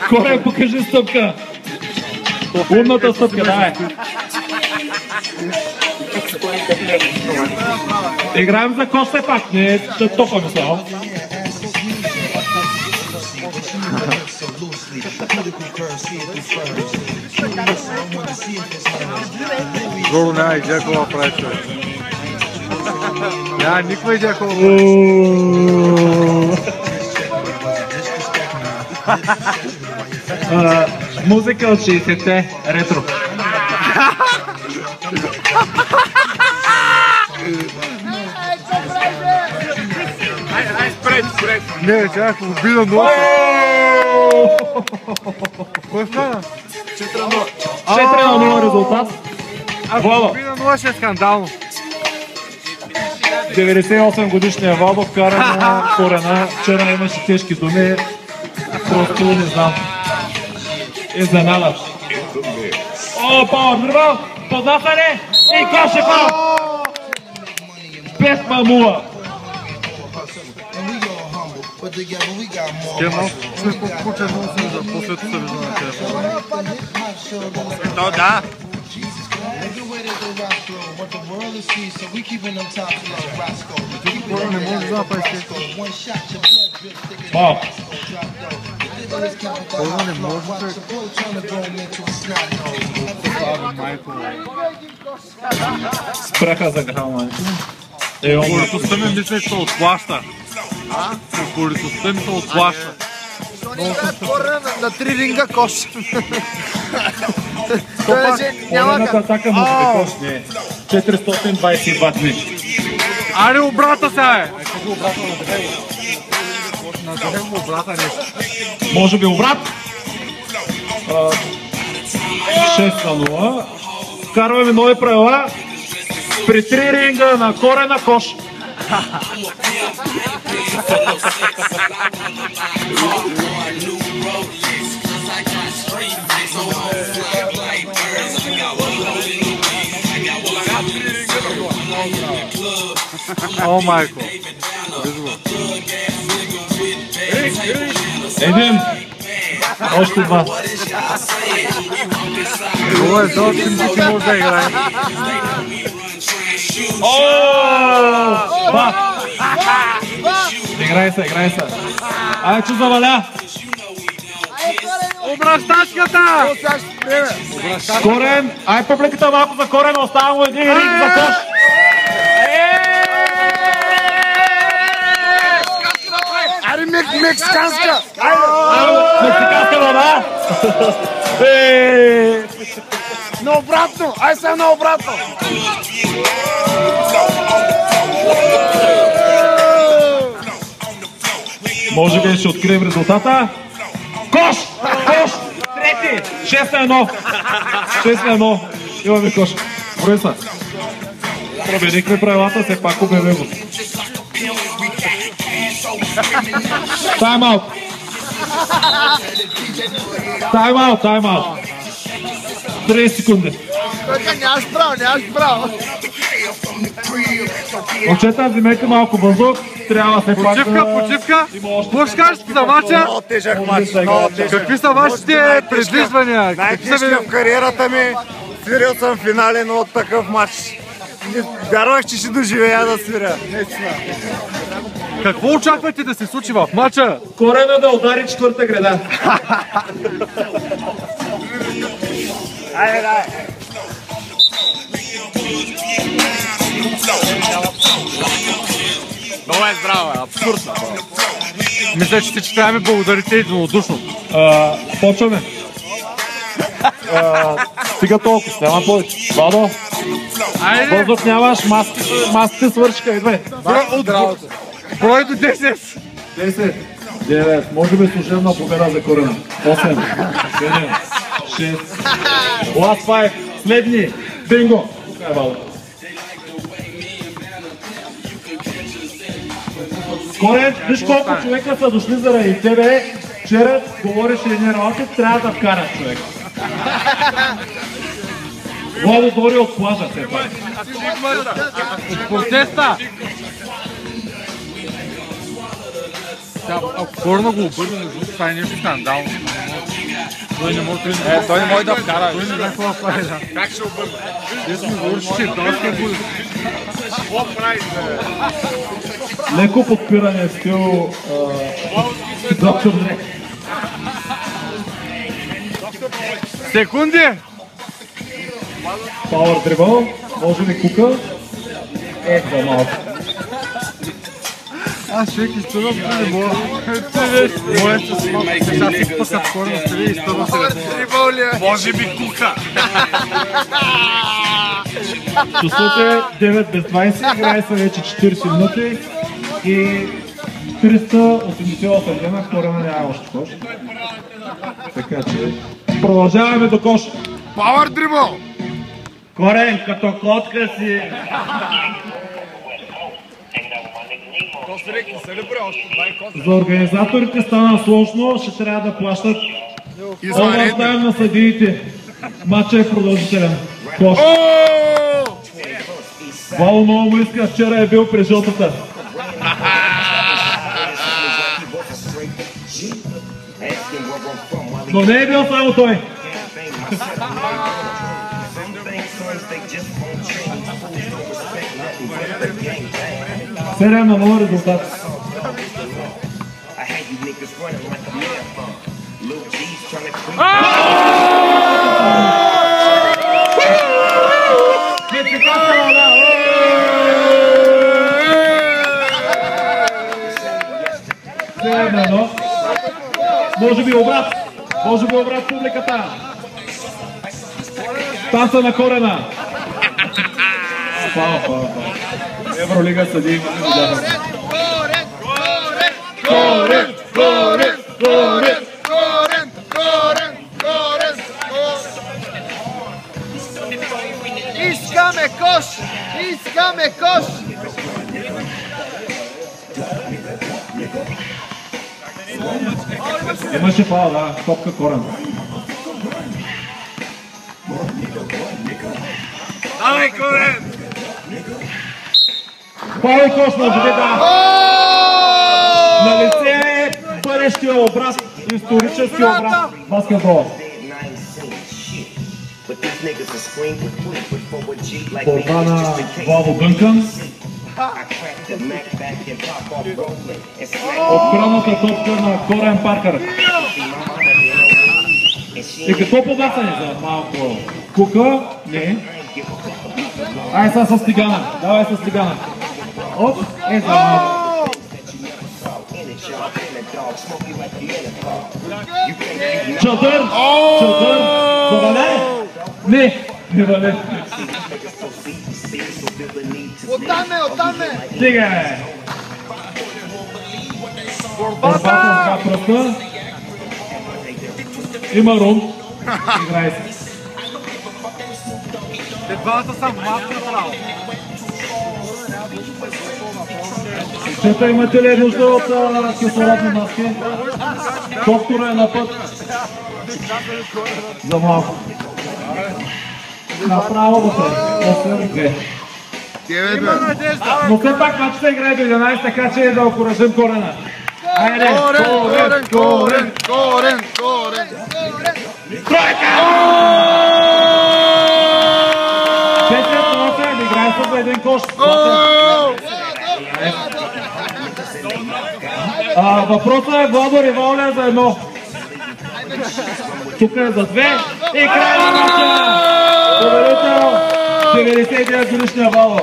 Корен, покажи стъпка. Умната стъпка, давай. Играем за кош все пак, не ще топаме само. Жоро няма идея какво прави човек. Няма никаква идея какво прави. Музика от 60-те, ретро. Не, чакай, обида носа. Кой стана? 4-0 резултат. Обида носа е скандално. 98 годишния Владо кара на Корена. Вчера имаше тежки думи. Просто не знам. Изненадаш. О, Пауър, вървал! Поднасяне! И кош е пал! Без мамула! Те малко сме по-почерно си за после се вижда на телефона. То да. Хора не може да направи стека. Пау! Хора не може да Спряха за грамането. Упоритостта ми мисля, че се отплаща. Упоритостта ми се отплаща. На 3 ринга кош. Поредната атака му се кош не е. 422 дни. Аре, обрата сега е! Надехме обрата нещо. Може би обрат. 6-0. Вкарваме нови правила. При 3 ринга на Корена кош. О, майко. Един. Още два. Това е за че може да играе. Два. Играй се, играй се. Ай, че заваля. Обращачката! Корен, ай публиката малко за Корен, остава му един ринг за кош. Аре, мексиканска! Мексиканска вода! Наобратно! Ай сега наобратно! Може би ще открием резултата. Кош! Кош! Трети! 6-1! 6-1! Имаме кош. Брои са. Променихме правилата, все пак обявим го. Тайм-аут! Тайм-аут, тайм-аут! 30 секунди. Нямаш право! Момчета, вземете малко въздух. Трябва все пак Почивка! Какво ще кажете за мача? Много тежък мач, много тежък. Какви са вашите предвиждания? Най-тежка в кариерата ми. Свирил съм финален от такъв мач. Вярвах, че ще доживея да свиря. Какво очаквате да се случи в мача? Корена да удари четвърта града. Айде, дай! Много е здраво, абсурдно. Мисля, че всички трябва да ми благодарите единодушно. Почваме. Стига толкова, няма повече. Владо, Айде! въздух нямаш, маските свършиха, идвай. Брой до 10! 10, 9, може би служебна победа за Корена. 8, 7, 6, last 5, следни, бинго. Тук е Владо. Корен, виж колко човека са дошли заради тебе. Вчера говориш едни работи, трябва да вкараш човек. Владо дори от плажа все пак. От протеста! Ако Корена го обърне на жълто, това е нещо скандално. Той не може Той не може да вкара. Той не знае какво да прави. Как ще обърне? Дето ми говориш, че италския буде. Какво прави? Леко подпиране стил доктор Дрек. Секунди! Пауър дрибъл, може ли Кука? За малко. Аз човек изтъвам, не мога. Моля се с малко, сега си спъсат Корена с тебе и изтъвам се. Може би Кука. Чувствате 9 без 20, играе се вече 40 минути и 388 дена, Корена няма още кош. Така че продължаваме до кош. Пауър дрибъл! Корен, като котка си! За организаторите стана сложно, ще трябва да плащат овертайм на съдиите. Матчът е продължителен. Кош. Вало много му иска, вчера е бил при жълтата. Но не е бил само той. 7-0 резултат. Може би обрат. Може би обрат публиката. Танца на Корена. Фал. Евролига съди. Корен! Искаме кош! Искаме кош! Имаше фал, да. Топка Корен. Давай, Корен! Фал и кош, може би, да. На лице е бъдещия образ, исторически образ баскетбол. Борба на Владо Дънкън. Отбраната топка на Корен Паркър. И какво побасане за малко? Кука? Не. Ай сега с Тигана. Давай с Тигана. Оп, за малко. Чадър! Заваляй! Не валяй. Оттам е! Стига е! Борба с два пръста. Има рунд. Играй се. Те двамата са маска право. Чета, имате ли нужда от кислородни маски? Доктора е на път. За малко. Направо вътре. Но все пак матч се играе до 11, така че да окуражим Корена. Айде! Корен! Тройка! 4-8, играе се за един кош. Въпросът е Владо Ривалия за едно. Тук е за две. И край на матча! Победител 99 годишния Вало.